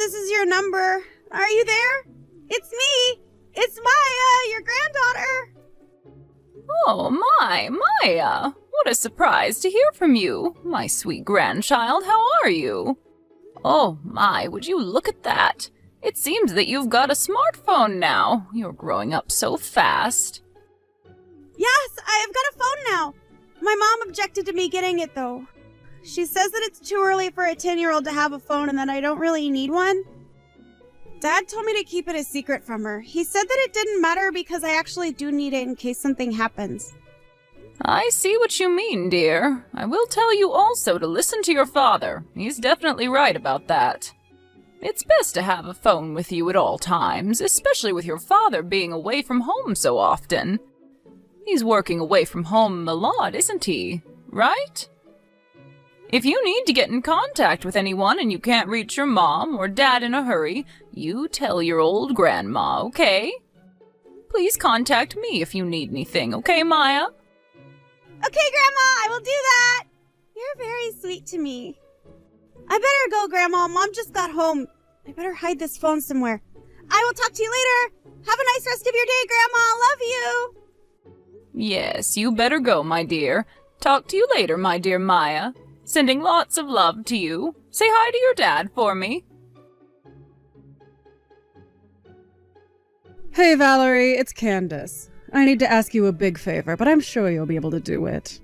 this is your number. Are you there? It's me. It's Maya, your granddaughter. Oh, Maya. What a surprise to hear from you, my sweet grandchild. How are you? Oh, my, would you look at that? It seems that you've got a smartphone now. You're growing up so fast. Yes, I've got a phone now. My mom objected to me getting it, though. She says that it's too early for a 10-year-old to have a phone and that I don't really need one. Dad told me to keep it a secret from her. He said that it didn't matter because I actually do need it in case something happens. I see what you mean, dear. I will tell you also to listen to your father. He's definitely right about that. It's best to have a phone with you at all times, especially with your father being away from home so often. He's working away from home a lot, isn't he? Right? If you need to get in contact with anyone and you can't reach your mom or dad in a hurry, you tell your old grandma, okay? Please contact me if you need anything, okay, Maya? Okay, Grandma, I will do that. You're very sweet to me. I better go, Grandma. Mom just got home. I better hide this phone somewhere. I will talk to you later. Have a nice rest of your day, Grandma. Love you. Yes, you better go, my dear. Talk to you later, my dear Maya. Sending lots of love to you. Say hi to your dad for me. Hey, Valerie, it's Candace. I need to ask you a big favor, but I'm sure you'll be able to do it.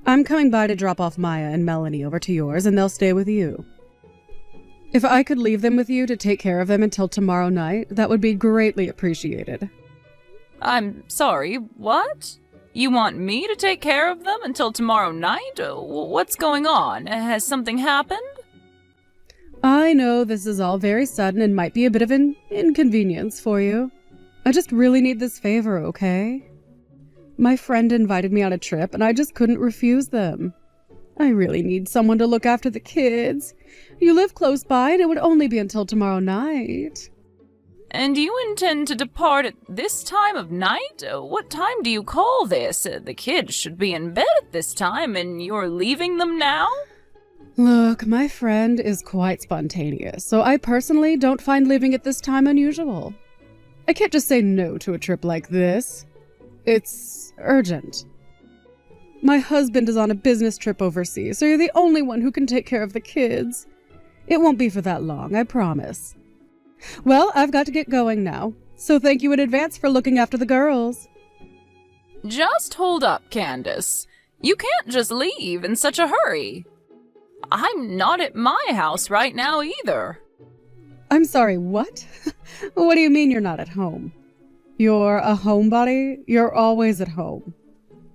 I'm coming by to drop off Maya and Melanie over to yours, and they'll stay with you. If I could leave them with you to take care of them until tomorrow night, that would be greatly appreciated. I'm sorry, what? You want me to take care of them until tomorrow night? What's going on? Has something happened? I know this is all very sudden and might be a bit of an inconvenience for you. I just really need this favor, okay? My friend invited me on a trip and I just couldn't refuse them. I really need someone to look after the kids. You live close by and it would only be until tomorrow night. And you intend to depart at this time of night? What time do you call this? The kids should be in bed at this time, and you're leaving them now? Look, my friend is quite spontaneous, so I personally don't find leaving at this time unusual. I can't just say no to a trip like this. It's urgent. My husband is on a business trip overseas, so you're the only one who can take care of the kids. It won't be for that long, I promise. Well, I've got to get going now, so thank you in advance for looking after the girls. Just hold up, Candace. You can't just leave in such a hurry. I'm not at my house right now either. I'm sorry, what? What do you mean you're not at home? You're a homebody? You're always at home.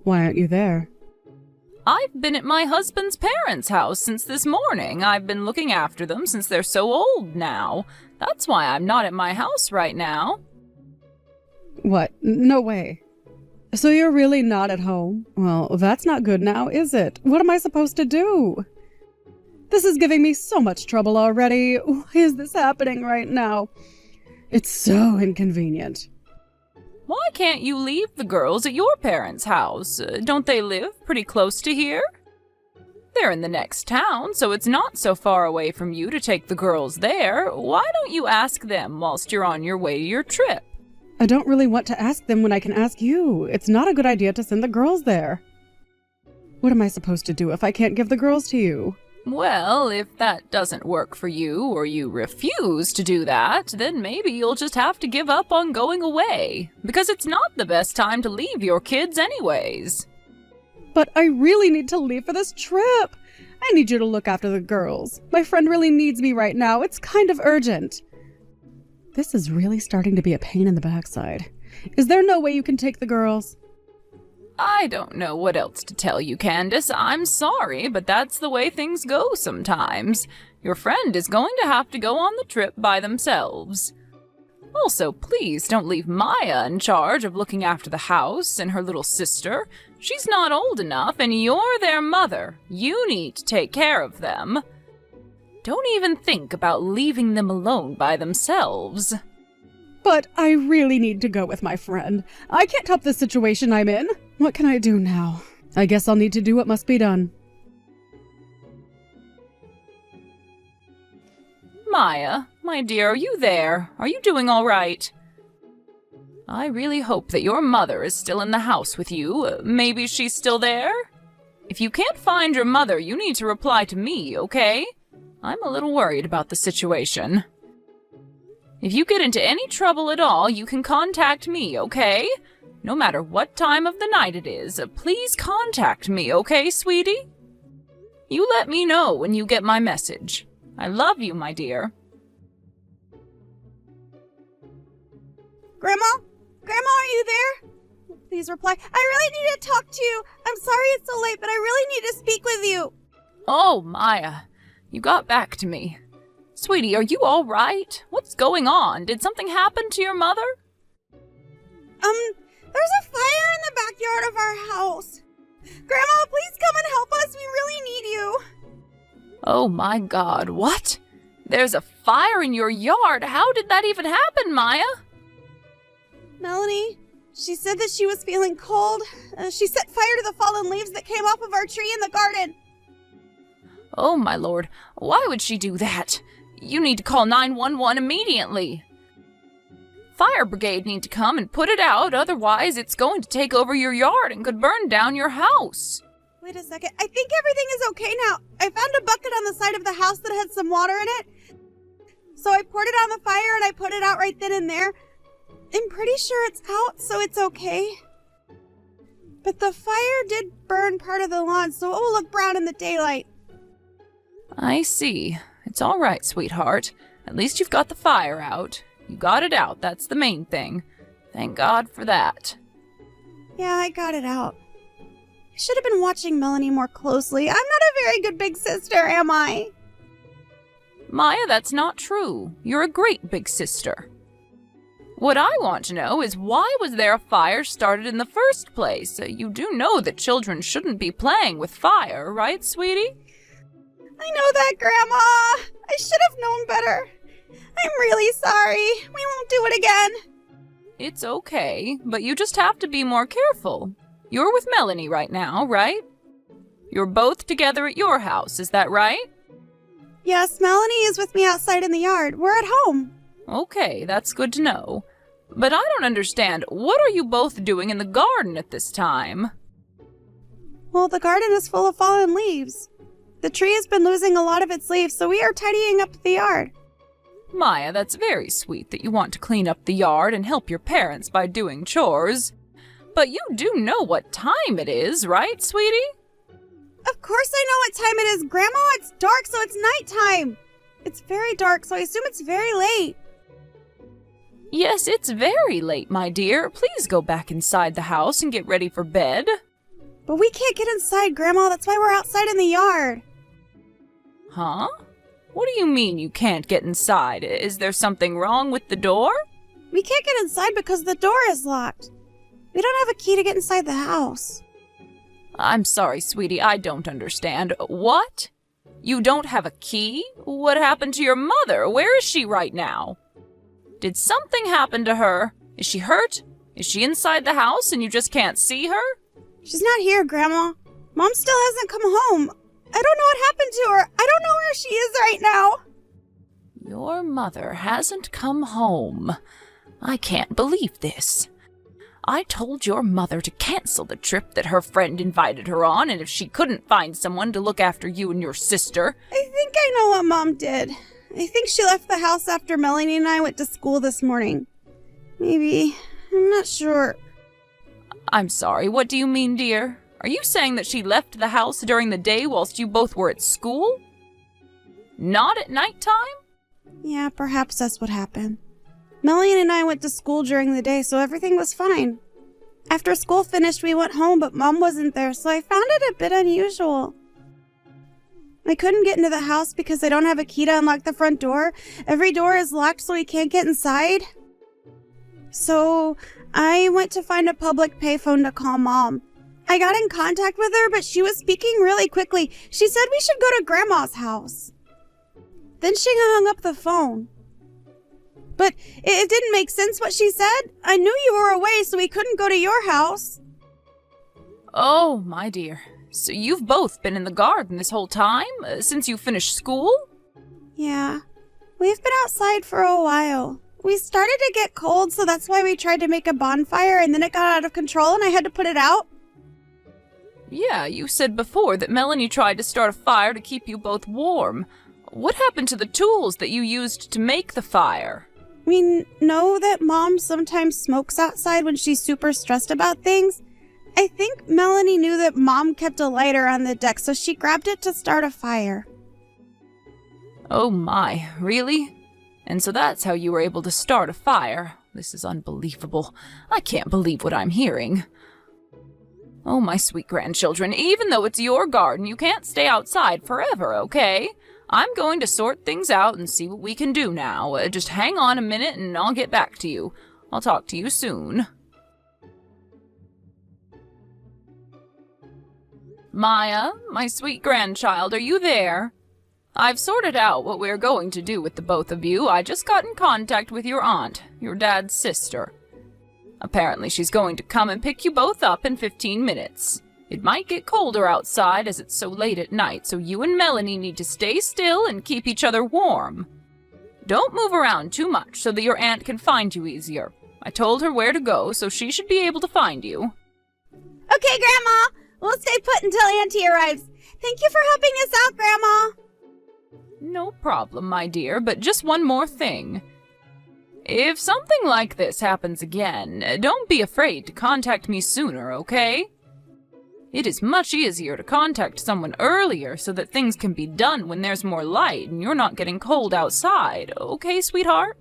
Why aren't you there? I've been at my husband's parents' house since this morning. I've been looking after them since they're so old now. That's why I'm not at my house right now. What? No way. So you're really not at home? Well, that's not good now, is it? What am I supposed to do? This is giving me so much trouble already. Why is this happening right now? It's so inconvenient. Why can't you leave the girls at your parents' house? Don't they live pretty close to here? They're in the next town, so it's not so far away from you to take the girls there. Why don't you ask them whilst you're on your way to your trip? I don't really want to ask them when I can ask you. It's not a good idea to send the girls there. What am I supposed to do if I can't give the girls to you? Well, if that doesn't work for you, or you refuse to do that, then maybe you'll just have to give up on going away, because it's not the best time to leave your kids anyways. But I really need to leave for this trip. I need you to look after the girls. My friend really needs me right now. It's kind of urgent. This is really starting to be a pain in the backside. Is there no way you can take the girls? I don't know what else to tell you, Candace. I'm sorry, but that's the way things go sometimes. Your friend is going to have to go on the trip by themselves. Also, please don't leave Maya in charge of looking after the house and her little sister. She's not old enough, and you're their mother. You need to take care of them. Don't even think about leaving them alone by themselves. But I really need to go with my friend. I can't help the situation I'm in. What can I do now? I guess I'll need to do what must be done. Maya, my dear, are you there? Are you doing all right? I really hope that your mother is still in the house with you. Maybe she's still there? If you can't find your mother, you need to reply to me, okay? I'm a little worried about the situation. If you get into any trouble at all, you can contact me, okay? No matter what time of the night it is, please contact me, okay, sweetie? You let me know when you get my message. I love you, my dear. Grandma? Grandma, are you there? Please reply. I really need to talk to you. I'm sorry it's so late, but I really need to speak with you. Oh, Maya, you got back to me. Sweetie, are you all right? What's going on? Did something happen to your mother? There's a fire in the backyard of our house. Grandma, please come and help us. We really need you. Oh my God, what? There's a fire in your yard. How did that even happen, Maya? Melanie, she said that she was feeling cold. She set fire to the fallen leaves that came off of our tree in the garden. Oh my lord, why would she do that? You need to call 911 immediately. Fire brigade need to come and put it out, otherwise it's going to take over your yard and could burn down your house. Wait a second, I think everything is okay now. I found a bucket on the side of the house that had some water in it. So I poured it on the fire and I put it out right then and there. I'm pretty sure it's out, so it's okay. But the fire did burn part of the lawn, so it will look brown in the daylight. I see. It's all right, sweetheart. At least you've got the fire out. You got it out, that's the main thing. Thank God for that. Yeah, I got it out. I should have been watching Melanie more closely. I'm not a very good big sister, am I? Maya, that's not true. You're a great big sister. What I want to know is why was there a fire started in the first place? You do know that children shouldn't be playing with fire, right, sweetie? I know that, Grandma. I should have known better. I'm really sorry. We won't do it again. It's okay, but you just have to be more careful. You're with Melanie right now, right? You're both together at your house, is that right? Yes, Melanie is with me outside in the yard. We're at home. Okay, that's good to know. But I don't understand. What are you both doing in the garden at this time? Well, the garden is full of fallen leaves. The tree has been losing a lot of its leaves, so we are tidying up the yard. Maya, that's very sweet that you want to clean up the yard and help your parents by doing chores. But you do know what time it is, right, sweetie? Of course I know what time it is, Grandma. It's dark, so it's nighttime. It's very dark, so I assume it's very late. Yes, it's very late, my dear. Please go back inside the house and get ready for bed. But we can't get inside, Grandma. That's why we're outside in the yard. Huh? What do you mean you can't get inside? Is there something wrong with the door? We can't get inside because the door is locked. We don't have a key to get inside the house. I'm sorry, sweetie, I don't understand. What? You don't have a key? What happened to your mother? Where is she right now? Did something happen to her? Is she hurt? Is she inside the house and you just can't see her? She's not here, Grandma. Mom still hasn't come home. I don't know what happened to her. I don't know where she is right now. Your mother hasn't come home. I can't believe this. I told your mother to cancel the trip that her friend invited her on, and if she couldn't find someone to look after you and your sister... I think I know what Mom did. I think she left the house after Melanie and I went to school this morning. Maybe. I'm not sure. I'm sorry, what do you mean, dear? Are you saying that she left the house during the day whilst you both were at school? Not at nighttime? Yeah, perhaps that's what happened. Melanie and I went to school during the day, so everything was fine. After school finished, we went home, but Mom wasn't there, so I found it a bit unusual. I couldn't get into the house because I don't have a key to unlock the front door. Every door is locked, so we can't get inside. So I went to find a public payphone to call Mom. I got in contact with her, but she was speaking really quickly. She said we should go to Grandma's house. Then she hung up the phone. But it didn't make sense what she said. I knew you were away, so we couldn't go to your house. Oh, my dear. So you've both been in the garden this whole time, since you finished school? Yeah. We've been outside for a while. We started to get cold, so that's why we tried to make a bonfire, and then it got out of control and I had to put it out. Yeah, you said before that Melanie tried to start a fire to keep you both warm. What happened to the tools that you used to make the fire? We know that Mom sometimes smokes outside when she's super stressed about things. I think Melanie knew that Mom kept a lighter on the deck, so she grabbed it to start a fire. Oh my, really? And so that's how you were able to start a fire. This is unbelievable. I can't believe what I'm hearing. Oh, my sweet grandchildren, even though it's your garden, you can't stay outside forever, okay? I'm going to sort things out and see what we can do now. Just hang on a minute and I'll get back to you. I'll talk to you soon. Maya, my sweet grandchild, are you there? I've sorted out what we're going to do with the both of you. I just got in contact with your aunt, your dad's sister. Apparently she's going to come and pick you both up in 15 minutes. It might get colder outside as it's so late at night, so you and Melanie need to stay still and keep each other warm. Don't move around too much so that your aunt can find you easier. I told her where to go, so she should be able to find you. Okay, Grandma. We'll stay put until Auntie arrives. Thank you for helping us out, Grandma. No problem, my dear, but just one more thing. If something like this happens again, don't be afraid to contact me sooner, okay? It is much easier to contact someone earlier so that things can be done when there's more light and you're not getting cold outside, okay, sweetheart?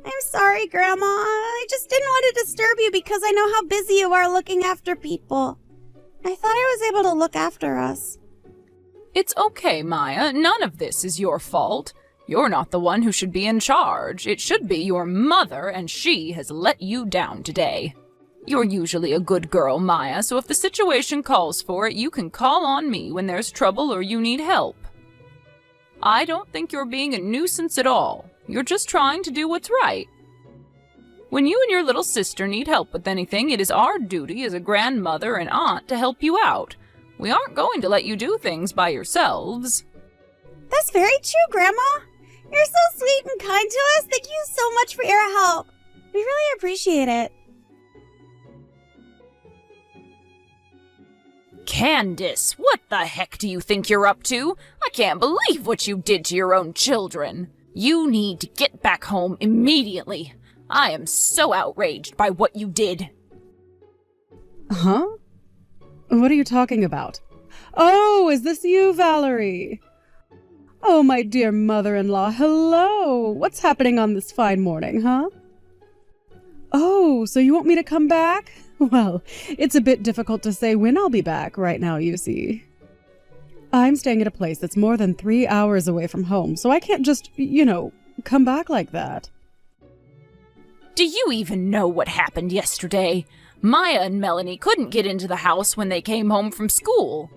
I'm sorry, Grandma. I just didn't want to disturb you because I know how busy you are looking after people. I thought I was able to look after us. It's okay, Maya. None of this is your fault. You're not the one who should be in charge. It should be your mother, and she has let you down today. You're usually a good girl, Maya, so if the situation calls for it, you can call on me when there's trouble or you need help. I don't think you're being a nuisance at all. You're just trying to do what's right. When you and your little sister need help with anything, it is our duty as a grandmother and aunt to help you out. We aren't going to let you do things by yourselves. That's very true, Grandma. You're so sweet and kind to us. Thank you so much for your help. We really appreciate it. Candace, what the heck do you think you're up to? I can't believe what you did to your own children. You need to get back home immediately. I am so outraged by what you did. Huh? What are you talking about? Oh, is this you, Valerie? Oh, my dear mother-in-law, hello! What's happening on this fine morning, huh? Oh, so you want me to come back? Well, it's a bit difficult to say when I'll be back right now, you see. I'm staying at a place that's more than 3 hours away from home, so I can't just, come back like that. Do you even know what happened yesterday? Maya and Melanie couldn't get into the house when they came home from school.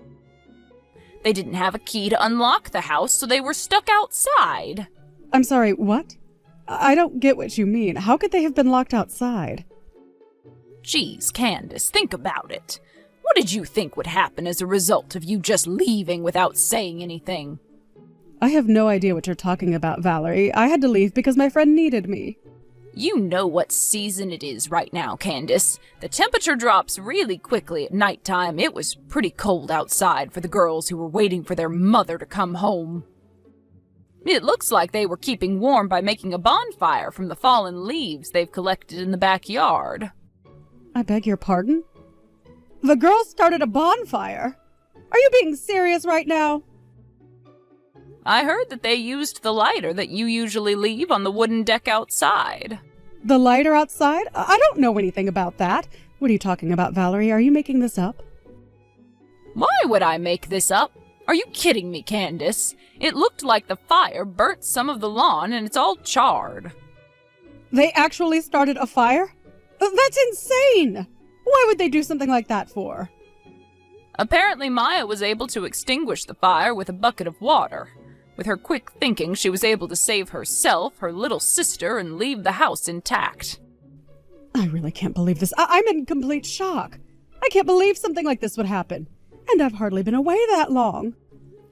They didn't have a key to unlock the house, so they were stuck outside. I'm sorry, what? I don't get what you mean. How could they have been locked outside? Geez, Candace, think about it. What did you think would happen as a result of you just leaving without saying anything? I have no idea what you're talking about, Valerie. I had to leave because my friend needed me. You know what season it is right now, Candace. The temperature drops really quickly at nighttime. It was pretty cold outside for the girls who were waiting for their mother to come home. It looks like they were keeping warm by making a bonfire from the fallen leaves they've collected in the backyard. I beg your pardon? The girls started a bonfire? Are you being serious right now? I heard that they used the lighter that you usually leave on the wooden deck outside. The lighter outside? I don't know anything about that. What are you talking about, Valerie? Are you making this up? Why would I make this up? Are you kidding me, Candace? It looked like the fire burnt some of the lawn and it's all charred. They actually started a fire? That's insane! Why would they do something like that for? Apparently Maya was able to extinguish the fire with a bucket of water. With her quick thinking, she was able to save herself, her little sister, and leave the house intact. I really can't believe this. I'm in complete shock. I can't believe something like this would happen. And I've hardly been away that long.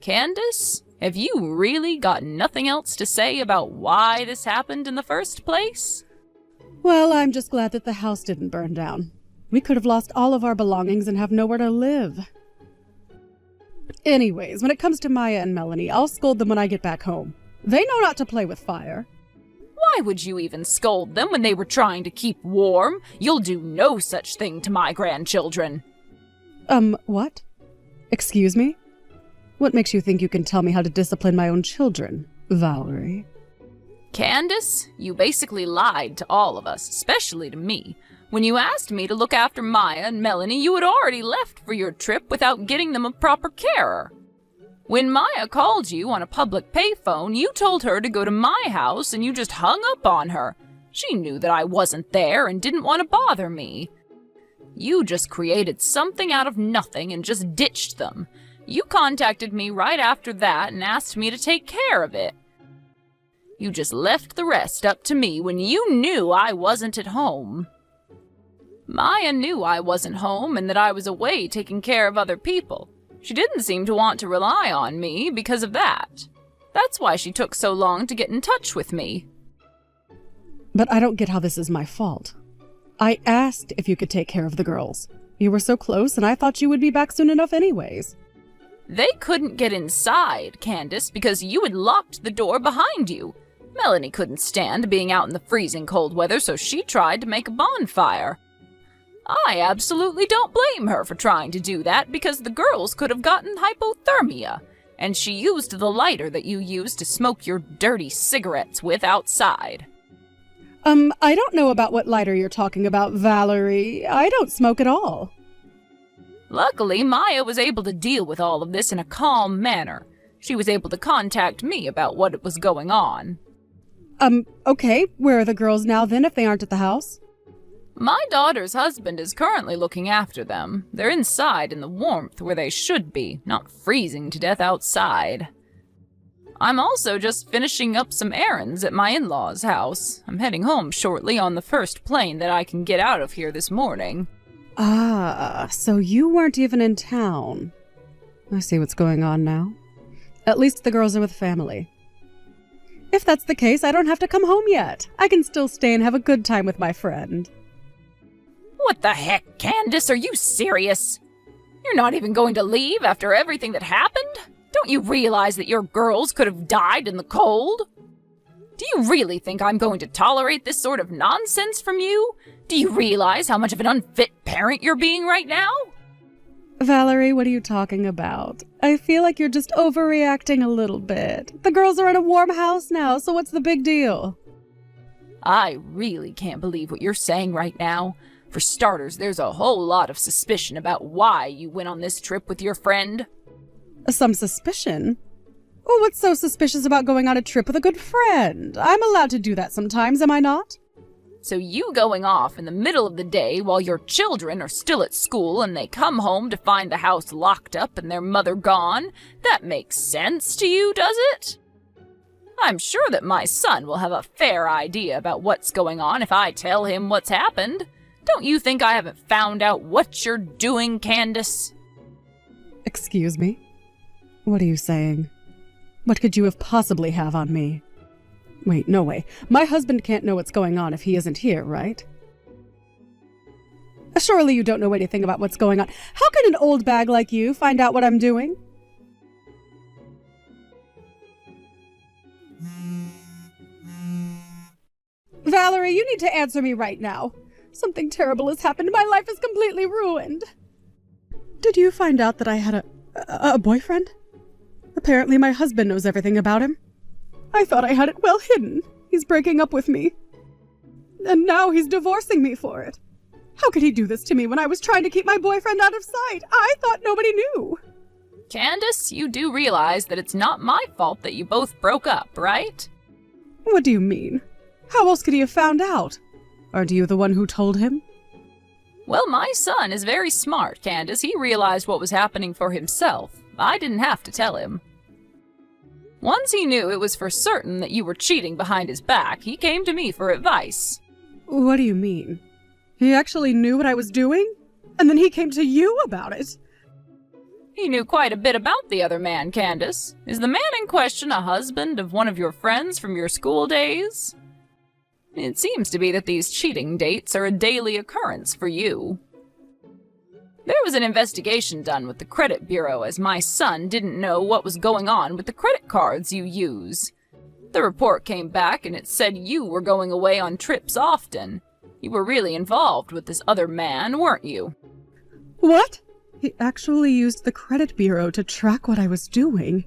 Candace, Have you really got nothing else to say about why this happened in the first place? Well, I'm just glad that the house didn't burn down. We could have lost all of our belongings and have nowhere to live. Anyways, when it comes to Maya and Melanie, I'll scold them when I get back home. They know not to play with fire. Why would you even scold them when they were trying to keep warm? You'll do no such thing to my grandchildren. What? Excuse me? What makes you think you can tell me how to discipline my own children, Valerie? Candace, you basically lied to all of us, especially to me. When you asked me to look after Maya and Melanie, you had already left for your trip without getting them a proper carer. When Maya called you on a public payphone, you told her to go to my house and you just hung up on her. She knew that I wasn't there and didn't want to bother me. You just created something out of nothing and just ditched them. You contacted me right after that and asked me to take care of it. You just left the rest up to me when you knew I wasn't at home. Maya knew I wasn't home and that I was away taking care of other people. She didn't seem to want to rely on me because of that. That's why she took so long to get in touch with me. But I don't get how this is my fault. I asked if you could take care of the girls. You were so close and I thought you would be back soon enough anyways. They couldn't get inside, Candace, because you had locked the door behind you. Melanie couldn't stand being out in the freezing cold weather, so she tried to make a bonfire. I absolutely don't blame her for trying to do that because the girls could have gotten hypothermia, and she used the lighter that you used to smoke your dirty cigarettes with outside. I don't know about what lighter you're talking about, Valerie. I don't smoke at all. Luckily, Maya was able to deal with all of this in a calm manner. She was able to contact me about what was going on. Okay. Where are the girls now then if they aren't at the house? My daughter's husband is currently looking after them. They're inside in the warmth where they should be, not freezing to death outside. I'm also just finishing up some errands at my in-laws' house. I'm heading home shortly on the first plane that I can get out of here this morning. Ah, so you weren't even in town. I see what's going on now. At least the girls are with family. If that's the case, I don't have to come home yet. I can still stay and have a good time with my friend. What the heck, Candace? Are you serious? You're not even going to leave after everything that happened? Don't you realize that your girls could have died in the cold? Do you really think I'm going to tolerate this sort of nonsense from you? Do you realize how much of an unfit parent you're being right now? Valerie, what are you talking about? I feel like you're just overreacting a little bit. The girls are in a warm house now, so what's the big deal? I really can't believe what you're saying right now. For starters, there's a whole lot of suspicion about why you went on this trip with your friend. Some suspicion? Oh, what's so suspicious about going on a trip with a good friend? I'm allowed to do that sometimes, am I not? So you going off in the middle of the day while your children are still at school and they come home to find the house locked up and their mother gone, that makes sense to you, does it? I'm sure that my son will have a fair idea about what's going on if I tell him what's happened. Don't you think I haven't found out what you're doing, Candace? Excuse me? What are you saying? What could you have possibly have on me? Wait, no way. My husband can't know what's going on if he isn't here, right? Surely you don't know anything about what's going on. How can an old bag like you find out what I'm doing? Valerie, you need to answer me right now. Something terrible has happened. My life is completely ruined. Did you find out that I had a boyfriend? Apparently my husband knows everything about him. I thought I had it well hidden. He's breaking up with me. And now he's divorcing me for it. How could he do this to me when I was trying to keep my boyfriend out of sight? I thought nobody knew. Candace, you do realize that it's not my fault that you both broke up, right? What do you mean? How else could he have found out? Aren't you the one who told him? Well, my son is very smart, Candace. He realized what was happening for himself. I didn't have to tell him. Once he knew it was for certain that you were cheating behind his back, he came to me for advice. What do you mean? He actually knew what I was doing? And then he came to you about it? He knew quite a bit about the other man, Candace. Is the man in question a husband of one of your friends from your school days? It seems to be that these cheating dates are a daily occurrence for you. There was an investigation done with the credit bureau as my son didn't know what was going on with the credit cards you use. The report came back and it said you were going away on trips often. You were really involved with this other man, weren't you? What? He actually used the credit bureau to track what I was doing.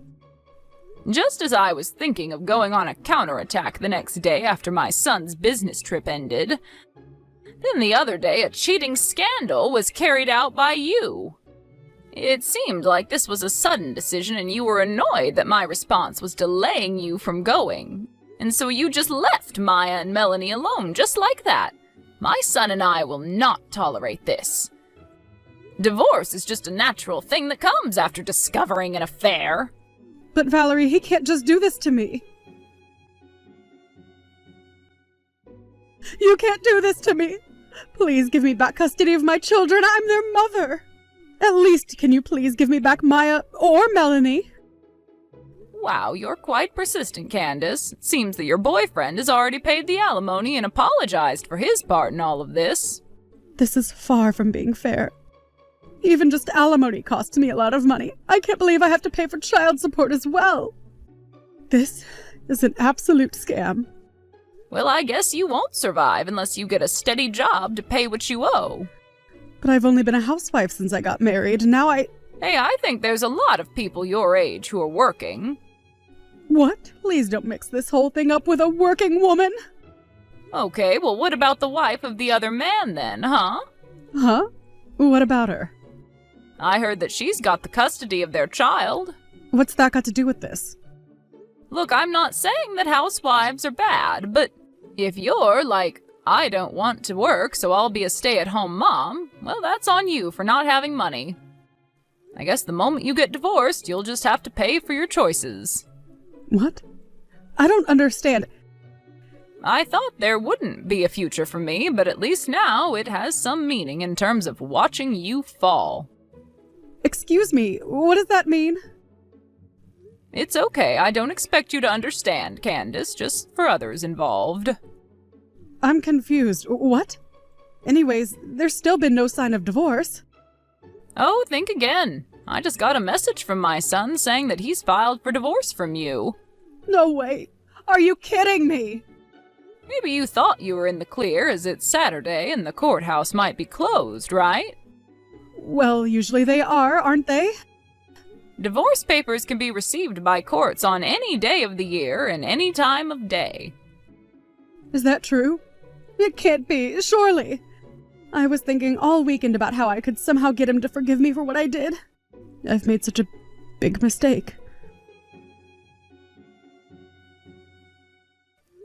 Just as I was thinking of going on a counterattack the next day after my son's business trip ended, then the other day a cheating scandal was carried out by you. It seemed like this was a sudden decision and you were annoyed that my response was delaying you from going. And so you just left Maya and Melanie alone just like that. My son and I will not tolerate this. Divorce is just a natural thing that comes after discovering an affair. But Valerie, he can't just do this to me. You can't do this to me. Please give me back custody of my children. I'm their mother. At least can you please give me back Maya or Melanie? Wow, you're quite persistent, Candace. It seems that your boyfriend has already paid the alimony and apologized for his part in all of this. This is far from being fair. Even just alimony costs me a lot of money. I can't believe I have to pay for child support as well. This is an absolute scam. Well, I guess you won't survive unless you get a steady job to pay what you owe. But I've only been a housewife since I got married. Now Hey, I think there's a lot of people your age who are working. What? Please don't mix this whole thing up with a working woman. Okay, well, what about the wife of the other man then, huh? Huh? What about her? I heard that she's got the custody of their child. What's that got to do with this? Look, I'm not saying that housewives are bad, but if you're like, I don't want to work, so I'll be a stay-at-home mom, well, that's on you for not having money. I guess the moment you get divorced, you'll just have to pay for your choices. What? I don't understand. I thought there wouldn't be a future for me, but at least now it has some meaning in terms of watching you fall. Excuse me, what does that mean? It's okay, I don't expect you to understand, Candace, just for others involved. I'm confused. What? Anyways, there's still been no sign of divorce. Oh, think again. I just got a message from my son saying that he's filed for divorce from you. No way. Are you kidding me? Maybe you thought you were in the clear as it's Saturday and the courthouse might be closed, right? Well, usually they are, aren't they? Divorce papers can be received by courts on any day of the year and any time of day. Is that true? It can't be, surely. I was thinking all weekend about how I could somehow get him to forgive me for what I did. I've made such a big mistake.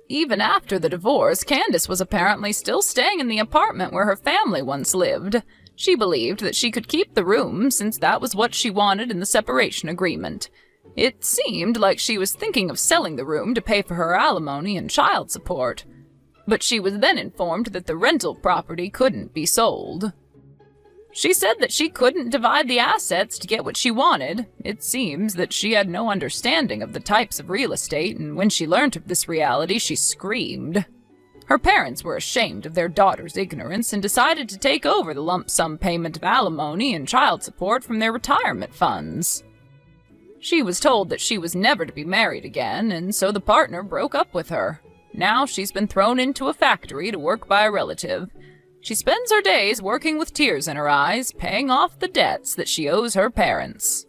Even after the divorce, Candace was apparently still staying in the apartment where her family once lived. She believed that she could keep the room since that was what she wanted in the separation agreement. It seemed like she was thinking of selling the room to pay for her alimony and child support. But she was then informed that the rental property couldn't be sold. She said that she couldn't divide the assets to get what she wanted. It seems that she had no understanding of the types of real estate, and when she learned of this reality, she screamed. Her parents were ashamed of their daughter's ignorance and decided to take over the lump sum payment of alimony and child support from their retirement funds. She was told that she was never to be married again, and so the partner broke up with her. Now she's been thrown into a factory to work by a relative. She spends her days working with tears in her eyes, paying off the debts that she owes her parents.